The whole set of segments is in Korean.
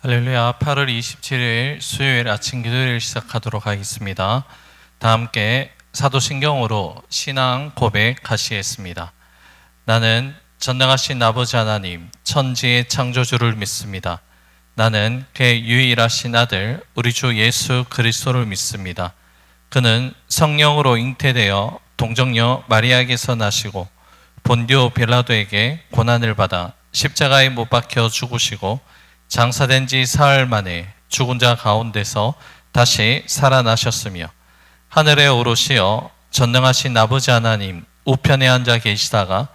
할렐루야. 8월 27일 수요일 아침 기도를 시작하도록 하겠습니다. 다 함께 사도신경으로 신앙 고백하시겠습니다. 나는 전능하신 아버지 하나님, 천지의 창조주를 믿습니다. 나는 그의 유일하신 아들 우리 주 예수 그리스도를 믿습니다. 그는 성령으로 잉태되어 동정녀 마리아에게서 나시고 본디오 빌라도에게 고난을 받아 십자가에 못 박혀 죽으시고 장사된 지 사흘 만에 죽은 자 가운데서 다시 살아나셨으며 하늘에 오르시어 전능하신 아버지 하나님 우편에 앉아 계시다가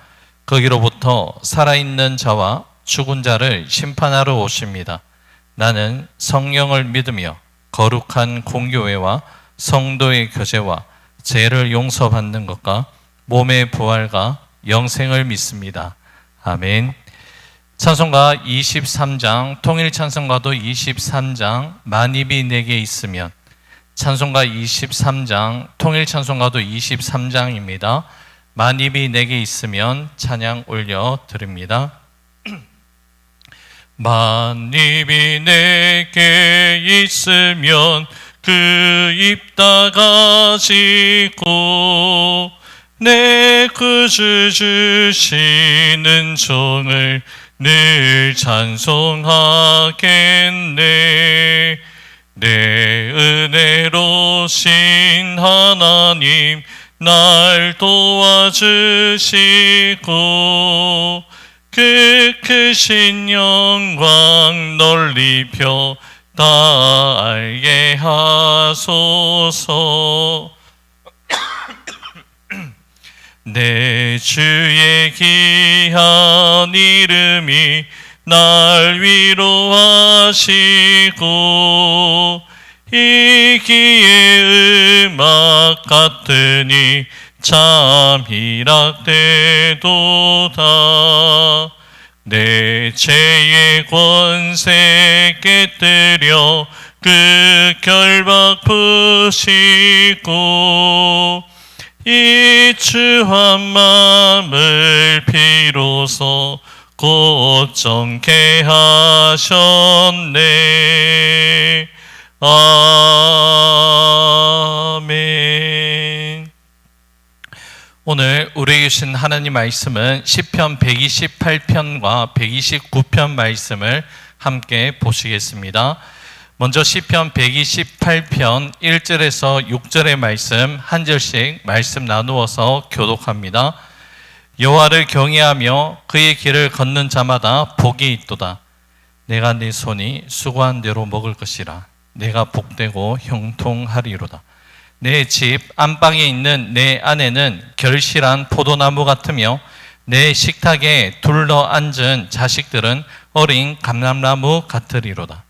거기로부터 살아있는 자와 죽은 자를 심판하러 오십니다. 나는 성령을 믿으며 거룩한 공교회와 성도의 교제와 죄를 용서받는 것과 몸의 부활과 영생을 믿습니다. 아멘. 찬송가 23장, 통일 찬송가도 23장, 만입이 내게 있으면, 찬송가 23장, 통일 찬송가도 23장입니다. 만입이 내게 있으면 찬양 올려 드립니다. 만입이 내게 있으면 그 입 다 가지고 내 구주 주시는 종을 늘 찬송하겠네. 내 은혜로신 하나님 날 도와주시고 그 크신 영광 널리 펴 다 알게 하소서. 내 주의 귀한 이름이 날 위로하시고 이기의 음악 같으니 참 희락되도다. 내 죄의 권세 깨뜨려 그 결박 푸시고 이 주한 마음을 비로소 곧 정케 하셨네. 아멘. 오늘 우리에게 주신 하나님 말씀은 시편 128편과 129편 말씀을 함께 보시겠습니다. 먼저 시편 128편 1절에서 6절의 말씀 한 절씩 말씀 나누어서 교독합니다. 여호와를 경외하며 그의 길을 걷는 자마다 복이 있도다. 내가 네 손이 수고한 대로 먹을 것이라. 내가 복되고 형통하리로다. 내 집 안방에 있는 내 아내는 결실한 포도나무 같으며 내 식탁에 둘러앉은 자식들은 어린 감람나무 같으리로다.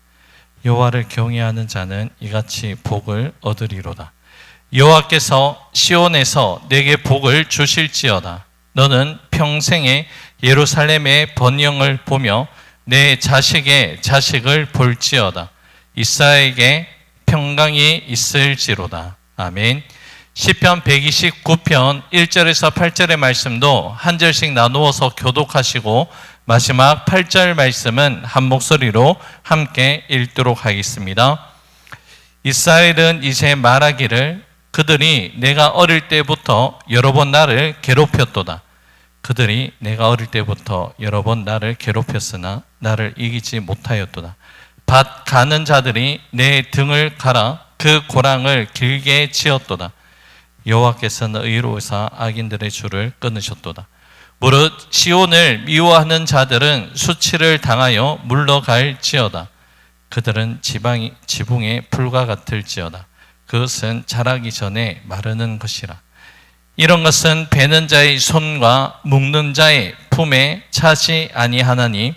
여호와를 경외하는 자는 이같이 복을 얻으리로다. 여호와께서 시온에서 내게 복을 주실지어다. 너는 평생에 예루살렘의 번영을 보며 내 자식의 자식을 볼지어다. 이스라엘에게 평강이 있을지로다. 아멘. 시편 129편 1절에서 8절의 말씀도 한 절씩 나누어서 교독하시고 마지막 8절 말씀은 한 목소리로 함께 읽도록 하겠습니다. 이스라엘은 이제 말하기를 그들이 내가 어릴 때부터 여러 번 나를 괴롭혔도다. 그들이 내가 어릴 때부터 여러 번 나를 괴롭혔으나 나를 이기지 못하였도다. 밭 가는 자들이 내 등을 갈아 그 고랑을 길게 치었도다. 여호와께서는 의로우사 악인들의 줄을 끊으셨도다. 무릇 시온을 미워하는 자들은 수치를 당하여 물러갈지어다. 그들은 지붕의 풀과 같을지어다. 그것은 자라기 전에 마르는 것이라. 이런 것은 베는 자의 손과 묶는 자의 품에 차지 아니하나니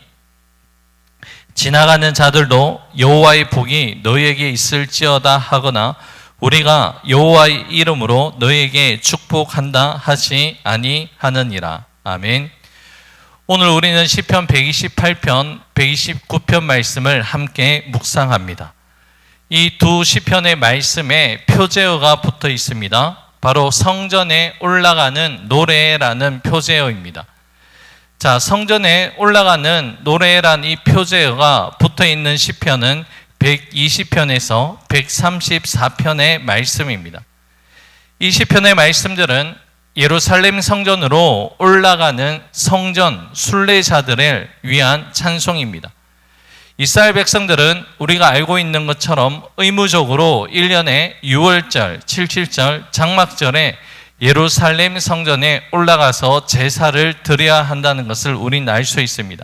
지나가는 자들도 여호와의 복이 너희에게 있을지어다 하거나 우리가 여호와의 이름으로 너희에게 축복한다 하지 아니하느니라. 아멘. 오늘 우리는 시편 128편, 129편 말씀을 함께 묵상합니다. 이 두 시편의 말씀에 표제어가 붙어 있습니다. 바로 성전에 올라가는 노래라는 표제어입니다. 자, 성전에 올라가는 노래란 이 표제어가 붙어 있는 시편은 120편에서 134편의 말씀입니다. 이 시편의 말씀들은 예루살렘 성전으로 올라가는 성전 순례자들을 위한 찬송입니다. 이스라엘 백성들은 우리가 알고 있는 것처럼 의무적으로 1년에 6월절, 77절, 장막절에 예루살렘 성전에 올라가서 제사를 드려야 한다는 것을 우리는 알 수 있습니다.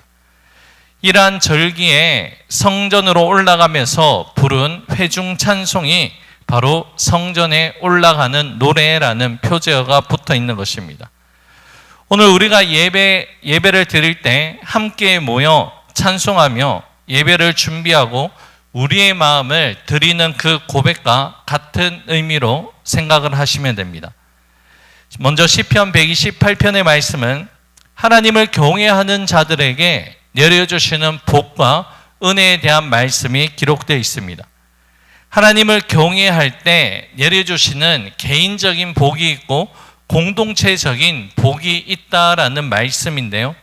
이러한 절기에 성전으로 올라가면서 부른 회중 찬송이 바로 성전에 올라가는 노래라는 표제어가 붙어 있는 것입니다. 오늘 우리가 예배를 드릴 때 함께 모여 찬송하며 예배를 준비하고 우리의 마음을 드리는 그 고백과 같은 의미로 생각을 하시면 됩니다. 먼저 시편 128편의 말씀은 하나님을 경외하는 자들에게 내려주시는 복과 은혜에 대한 말씀이 기록되어 있습니다. 하나님을 경외할 때 내려주시는 개인적인 복이 있고 공동체적인 복이 있다라는 말씀인데요.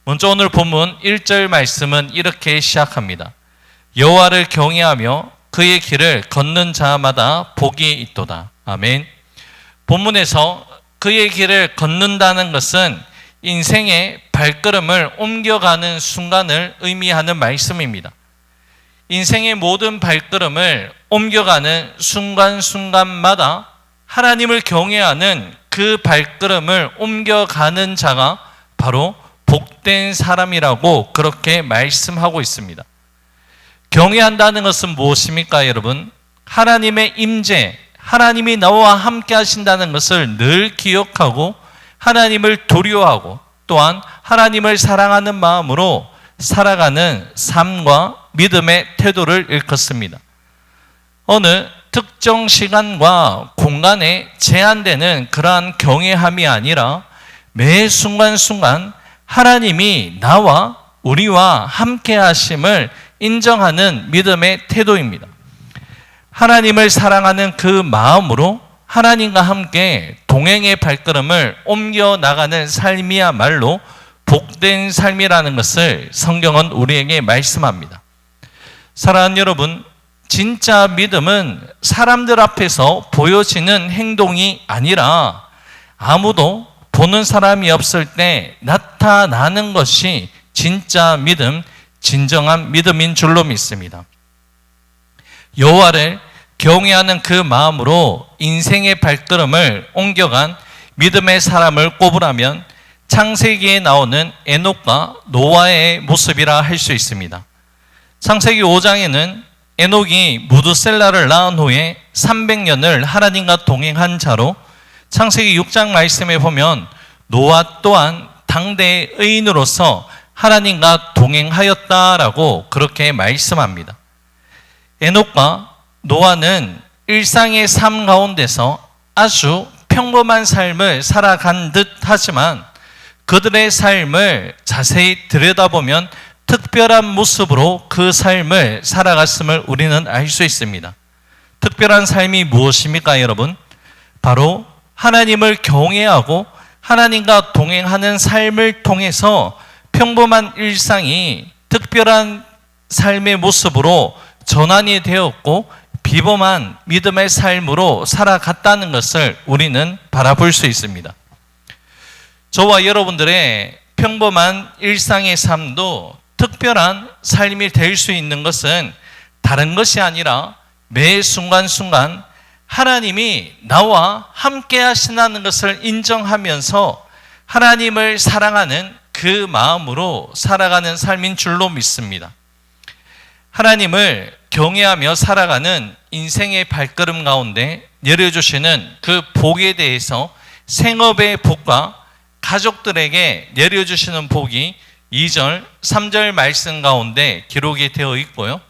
먼저 오늘 본문 1절 말씀은 이렇게 시작합니다. 여호와를 경외하며 그의 길을 걷는 자마다 복이 있도다. 아멘. 본문에서 그의 길을 걷는다는 것은 인생의 발걸음을 옮겨가는 순간을 의미하는 말씀입니다. 인생의 모든 발걸음을 옮겨가는 순간순간마다 하나님을 경외하는 그 발걸음을 옮겨가는 자가 바로 복된 사람이라고 그렇게 말씀하고 있습니다. 경외한다는 것은 무엇입니까, 여러분? 하나님의 임재, 하나님이 나와 함께 하신다는 것을 늘 기억하고 하나님을 두려워하고 또한 하나님을 사랑하는 마음으로 살아가는 삶과 믿음의 태도를 일컫습니다. 어느 특정 시간과 공간에 제한되는 그러한 경외함이 아니라 매 순간순간 하나님이 나와 우리와 함께 하심을 인정하는 믿음의 태도입니다. 하나님을 사랑하는 그 마음으로 하나님과 함께 동행의 발걸음을 옮겨 나가는 삶이야말로 복된 삶이라는 것을 성경은 우리에게 말씀합니다. 사랑하는 여러분, 진짜 믿음은 사람들 앞에서 보여지는 행동이 아니라 아무도 보는 사람이 없을 때 나타나는 것이 진짜 믿음, 진정한 믿음인 줄로 믿습니다. 여호와를 경외하는 그 마음으로 인생의 발걸음을 옮겨간 믿음의 사람을 꼽으라면 창세기에 나오는 에녹과 노아의 모습이라 할 수 있습니다. 창세기 5장에는 에녹이 무드셀라를 낳은 후에 300년을 하나님과 동행한 자로, 창세기 6장 말씀에 보면 노아 또한 당대의 의인으로서 하나님과 동행하였다라고 그렇게 말씀합니다. 에녹과 노아는 일상의 삶 가운데서 아주 평범한 삶을 살아간 듯 하지만 그들의 삶을 자세히 들여다보면 특별한 모습으로 그 삶을 살아갔음을 우리는 알 수 있습니다. 특별한 삶이 무엇입니까, 여러분? 바로 하나님을 경외하고 하나님과 동행하는 삶을 통해서 평범한 일상이 특별한 삶의 모습으로 전환이 되었고 비범한 믿음의 삶으로 살아갔다는 것을 우리는 바라볼 수 있습니다. 저와 여러분들의 평범한 일상의 삶도 특별한 삶이 될 수 있는 것은 다른 것이 아니라 매 순간순간 하나님이 나와 함께 하신다는 것을 인정하면서 하나님을 사랑하는 그 마음으로 살아가는 삶인 줄로 믿습니다. 하나님을 경외하며 살아가는 인생의 발걸음 가운데 내려주시는 그 복에 대해서 생업의 복과 가족들에게 내려주시는 복이 2절, 3절 말씀 가운데 기록이 되어 있고요.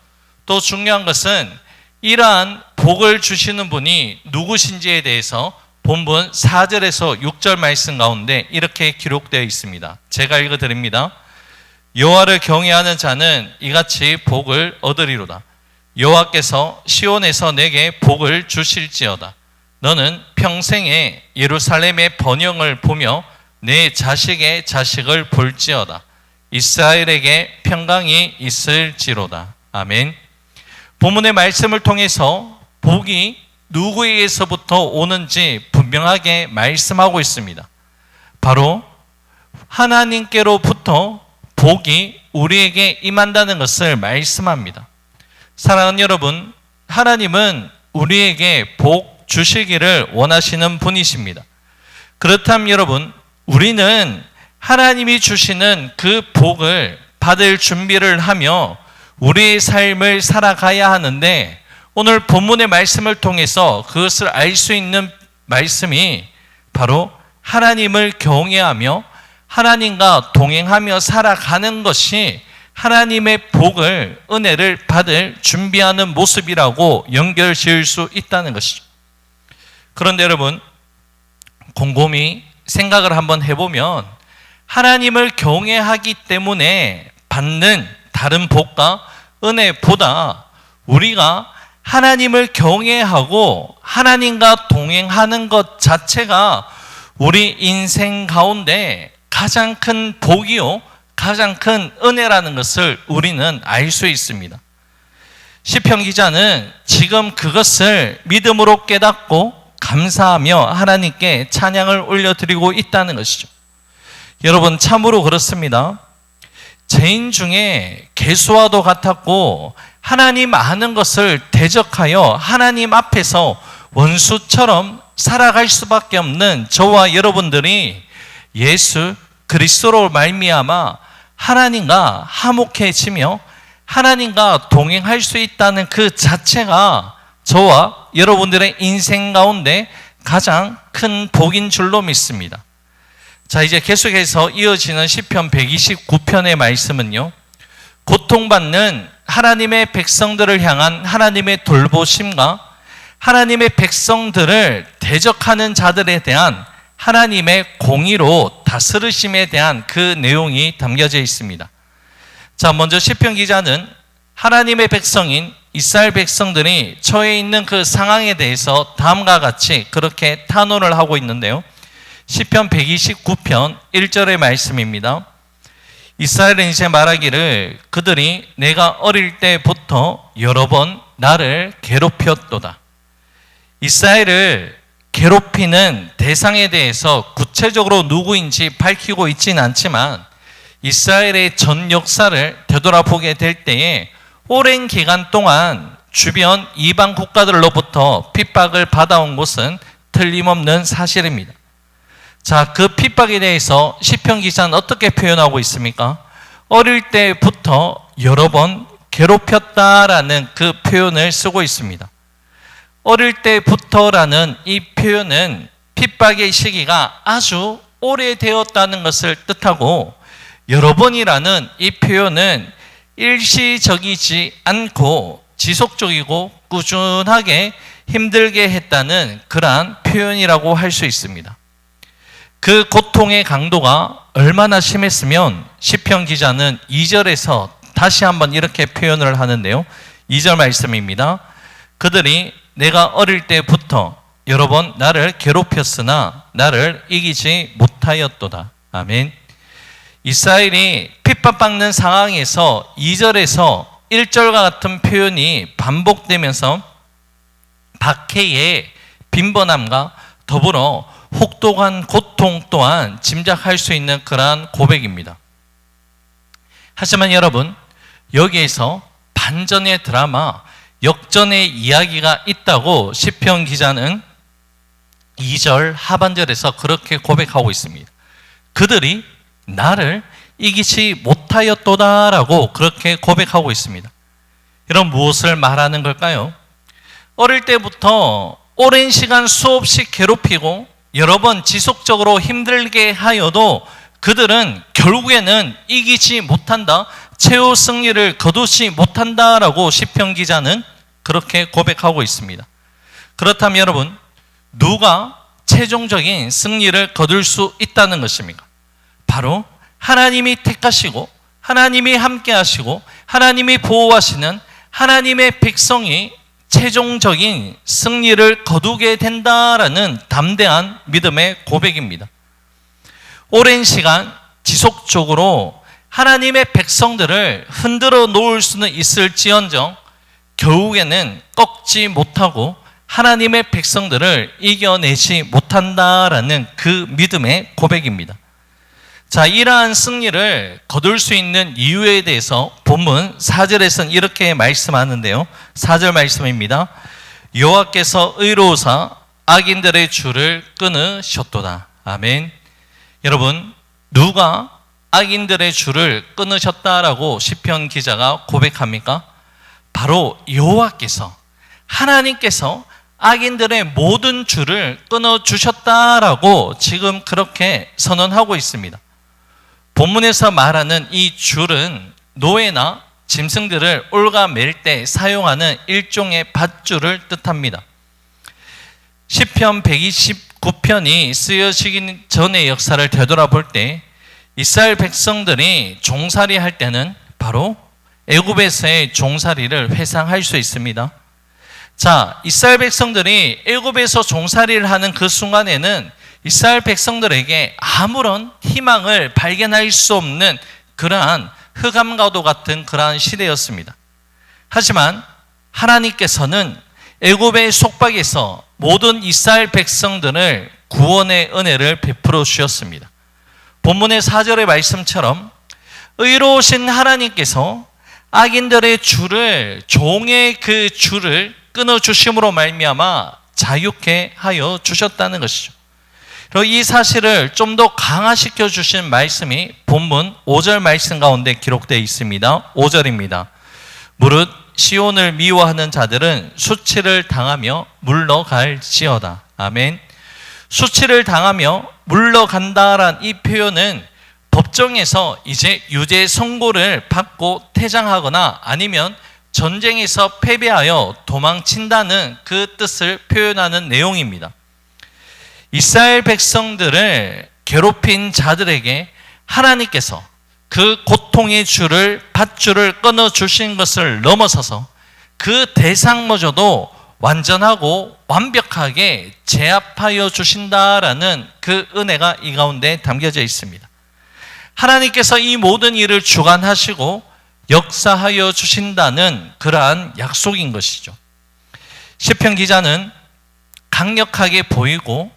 또 중요한 것은 이러한 복을 주시는 분이 누구신지에 대해서 본문 4절에서 6절 말씀 가운데 이렇게 기록되어 있습니다. 제가 읽어드립니다. 여호와를 경외하는 자는 이같이 복을 얻으리로다. 여호와께서 시온에서 내게 복을 주실지어다. 너는 평생에 예루살렘의 번영을 보며 내 자식의 자식을 볼지어다. 이스라엘에게 평강이 있을지로다. 아멘. 본문의 말씀을 통해서 복이 누구에게서부터 오는지 분명하게 말씀하고 있습니다. 바로 하나님께로부터 복이 우리에게 임한다는 것을 말씀합니다. 사랑하는 여러분, 하나님은 우리에게 복 주시기를 원하시는 분이십니다. 그렇다면 여러분, 우리는 하나님이 주시는 그 복을 받을 준비를 하며 우리의 삶을 살아가야 하는데, 오늘 본문의 말씀을 통해서 그것을 알 수 있는 말씀이 바로 하나님을 경외하며 하나님과 동행하며 살아가는 것이 하나님의 복을, 은혜를 받을 준비하는 모습이라고 연결 지을 수 있다는 것이죠. 그런데 여러분, 곰곰이 생각을 한번 해보면 하나님을 경외하기 때문에 받는 다른 복과 은혜보다 우리가 하나님을 경외하고 하나님과 동행하는 것 자체가 우리 인생 가운데 가장 큰 복이요, 가장 큰 은혜라는 것을 우리는 알 수 있습니다. 시편 기자는 지금 그것을 믿음으로 깨닫고 감사하며 하나님께 찬양을 올려드리고 있다는 것이죠. 여러분, 참으로 그렇습니다. 죄인 중에 개수와도 같았고 하나님 아는 것을 대적하여 하나님 앞에서 원수처럼 살아갈 수밖에 없는 저와 여러분들이 예수 그리스도로 말미암아 하나님과 화목해지며 하나님과 동행할 수 있다는 그 자체가 저와 여러분들의 인생 가운데 가장 큰 복인 줄로 믿습니다. 자, 이제 계속해서 이어지는 시편 129편의 말씀은요, 고통받는 하나님의 백성들을 향한 하나님의 돌보심과 하나님의 백성들을 대적하는 자들에 대한 하나님의 공의로 다스리심에 대한 그 내용이 담겨져 있습니다. 자, 먼저 시편 기자는 하나님의 백성인 이스라엘 백성들이 처해 있는 그 상황에 대해서 다음과 같이 그렇게 탄원을 하고 있는데요, 시편 129편 1절의 말씀입니다. 이스라엘은 이제 말하기를 그들이 내가 어릴 때부터 여러 번 나를 괴롭혔도다. 이스라엘을 괴롭히는 대상에 대해서 구체적으로 누구인지 밝히고 있지는 않지만 이스라엘의 전 역사를 되돌아보게 될 때에 오랜 기간 동안 주변 이방 국가들로부터 핍박을 받아온 것은 틀림없는 사실입니다. 자, 그 핍박에 대해서 시편 기자는 어떻게 표현하고 있습니까? 어릴 때부터 여러 번 괴롭혔다라는 그 표현을 쓰고 있습니다. 어릴 때부터라는 이 표현은 핍박의 시기가 아주 오래되었다는 것을 뜻하고, 여러 번이라는 이 표현은 일시적이지 않고 지속적이고 꾸준하게 힘들게 했다는 그러한 표현이라고 할 수 있습니다. 그 고통의 강도가 얼마나 심했으면 시편 기자는 2절에서 다시 한번 이렇게 표현을 하는데요, 2절 말씀입니다. 그들이 내가 어릴 때부터 여러 번 나를 괴롭혔으나 나를 이기지 못하였도다. 아멘. 이스라엘이 핍박받는 상황에서 2절에서 1절과 같은 표현이 반복되면서 박해의 빈번함과 더불어 혹독한 고통 또한 짐작할 수 있는 그러한 고백입니다. 하지만 여러분, 여기에서 반전의 드라마, 역전의 이야기가 있다고 시편 기자는 2절 하반절에서 그렇게 고백하고 있습니다. 그들이 나를 이기지 못하였도다라고 그렇게 고백하고 있습니다. 여러분, 무엇을 말하는 걸까요? 어릴 때부터 오랜 시간 수없이 괴롭히고 여러 번 지속적으로 힘들게 하여도 그들은 결국에는 이기지 못한다, 최후 승리를 거두지 못한다라고 시편 기자는 그렇게 고백하고 있습니다. 그렇다면 여러분, 누가 최종적인 승리를 거둘 수 있다는 것입니까? 바로 하나님이 택하시고 하나님이 함께 하시고 하나님이 보호하시는 하나님의 백성이 최종적인 승리를 거두게 된다라는 담대한 믿음의 고백입니다. 오랜 시간 지속적으로 하나님의 백성들을 흔들어 놓을 수는 있을지언정 결국에는 꺾지 못하고 하나님의 백성들을 이겨내지 못한다라는 그 믿음의 고백입니다. 자, 이러한 승리를 거둘 수 있는 이유에 대해서 본문 4절에서는 이렇게 말씀하는데요. 4절 말씀입니다. 여호와께서 의로우사 악인들의 줄을 끊으셨도다. 아멘. 여러분, 누가 악인들의 줄을 끊으셨다라고 시편 기자가 고백합니까? 바로 여호와께서, 하나님께서 악인들의 모든 줄을 끊어주셨다라고 지금 그렇게 선언하고 있습니다. 본문에서 말하는 이 줄은 노예나 짐승들을 올가맬 때 사용하는 일종의 밧줄을 뜻합니다. 시편 129편이 쓰여지기 전의 역사를 되돌아볼 때 이스라엘 백성들이 종살이 할 때는 바로 애굽에서의 종살이를 회상할 수 있습니다. 자, 이스라엘 백성들이 애굽에서 종살이를 하는 그 순간에는 이스라엘 백성들에게 아무런 희망을 발견할 수 없는 그러한 흑암과도 같은 그러한 시대였습니다. 하지만 하나님께서는 애굽의 속박에서 모든 이스라엘 백성들을 구원의 은혜를 베풀어 주셨습니다. 본문의 4절의 말씀처럼 의로우신 하나님께서 악인들의 줄을, 종의 그 줄을 끊어주심으로 말미암아 자유케 하여 주셨다는 것이죠. 그리고 이 사실을 좀 더 강화시켜 주신 말씀이 본문 5절 말씀 가운데 기록되어 있습니다. 5절입니다. 무릇 시온을 미워하는 자들은 수치를 당하며 물러갈지어다. 아멘. 수치를 당하며 물러간다란 이 표현은 법정에서 이제 유죄 선고를 받고 퇴장하거나 아니면 전쟁에서 패배하여 도망친다는 그 뜻을 표현하는 내용입니다. 이스라엘 백성들을 괴롭힌 자들에게 하나님께서 그 고통의 줄을, 밧줄을 끊어주신 것을 넘어서서 그 대상마저도 완전하고 완벽하게 제압하여 주신다라는 그 은혜가 이 가운데 담겨져 있습니다. 하나님께서 이 모든 일을 주관하시고 역사하여 주신다는 그러한 약속인 것이죠. 시편 기자는 강력하게 보이고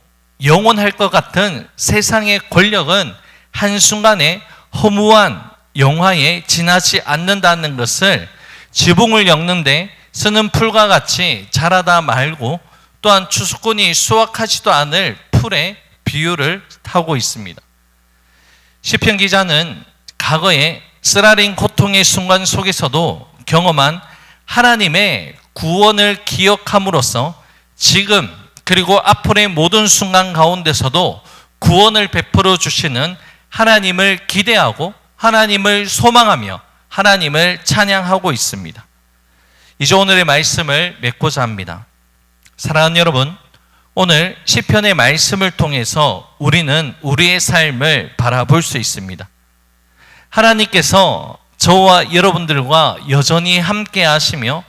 영원할 것 같은 세상의 권력은 한순간에 허무한 영화에 지나지 않는다는 것을 지붕을 엮는데 쓰는 풀과 같이 자라다 말고 또한 추수꾼이 수확하지도 않을 풀의 비유를 하고 있습니다. 시편 기자는 과거에 쓰라린 고통의 순간 속에서도 경험한 하나님의 구원을 기억함으로써 지금 그리고 앞으로의 모든 순간 가운데서도 구원을 베풀어 주시는 하나님을 기대하고 하나님을 소망하며 하나님을 찬양하고 있습니다. 이제 오늘의 말씀을 맺고자 합니다. 사랑하는 여러분, 오늘 시편의 말씀을 통해서 우리는 우리의 삶을 바라볼 수 있습니다. 하나님께서 저와 여러분들과 여전히 함께 하시며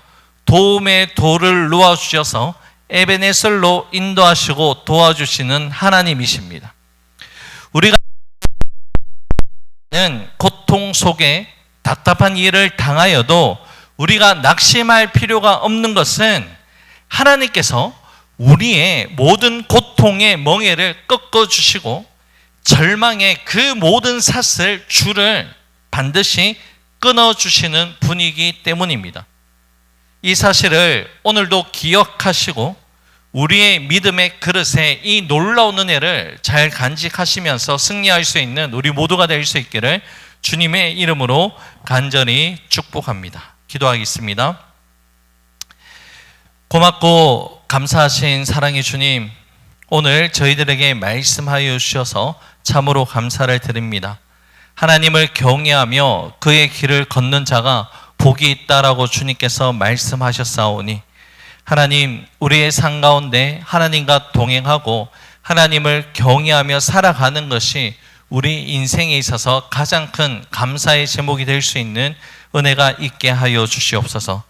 도움의 도를 놓아주셔서 에베네셀로 인도하시고 도와주시는 하나님이십니다. 우리가 고통 속에 답답한 일을 당하여도 우리가 낙심할 필요가 없는 것은 하나님께서 우리의 모든 고통의 멍에를 꺾어주시고 절망의 그 모든 삿을 줄을 반드시 끊어주시는 분이기 때문입니다. 이 사실을 오늘도 기억하시고 우리의 믿음의 그릇에 이 놀라운 은혜를 잘 간직하시면서 승리할 수 있는 우리 모두가 될 수 있기를 주님의 이름으로 간절히 축복합니다. 기도하겠습니다. 고맙고 감사하신 사랑의 주님, 오늘 저희들에게 말씀하여 주셔서 참으로 감사를 드립니다. 하나님을 경외하며 그의 길을 걷는 자가 복이 있다라고 주님께서 말씀하셨사오니 하나님, 우리의 삶 가운데 하나님과 동행하고 하나님을 경외하며 살아가는 것이 우리 인생에 있어서 가장 큰 감사의 제목이 될 수 있는 은혜가 있게 하여 주시옵소서.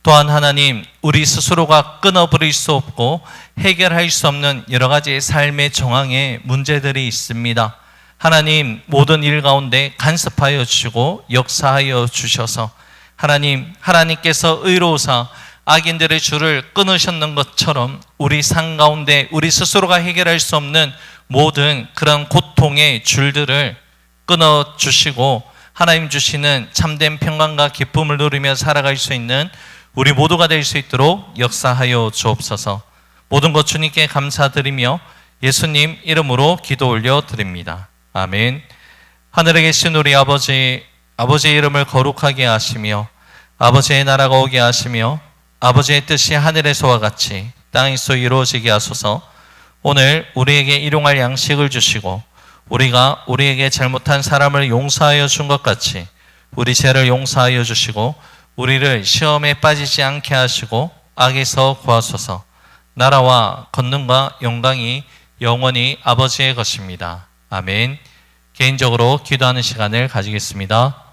또한 하나님, 우리 스스로가 끊어버릴 수 없고 해결할 수 없는 여러 가지 삶의 정황에 문제들이 있습니다. 하나님 모든 일 가운데 간섭하여 주시고 역사하여 주셔서 하나님께서 의로우사 악인들의 줄을 끊으셨는 것처럼 우리 삶 가운데 우리 스스로가 해결할 수 없는 모든 그런 고통의 줄들을 끊어주시고 하나님 주시는 참된 평강과 기쁨을 누리며 살아갈 수 있는 우리 모두가 될 수 있도록 역사하여 주옵소서. 모든 것 주님께 감사드리며 예수님 이름으로 기도 올려드립니다. 아멘. 하늘에 계신 우리 아버지의 이름을 거룩하게 하시며 아버지의 나라가 오게 하시며 아버지의 뜻이 하늘에서와 같이 땅에서 이루어지게 하소서. 오늘 우리에게 일용할 양식을 주시고 우리가 우리에게 잘못한 사람을 용서하여 준 것 같이 우리 죄를 용서하여 주시고 우리를 시험에 빠지지 않게 하시고 악에서 구하소서. 나라와 권능과 영광이 영원히 아버지의 것입니다. 아멘. 개인적으로 기도하는 시간을 가지겠습니다.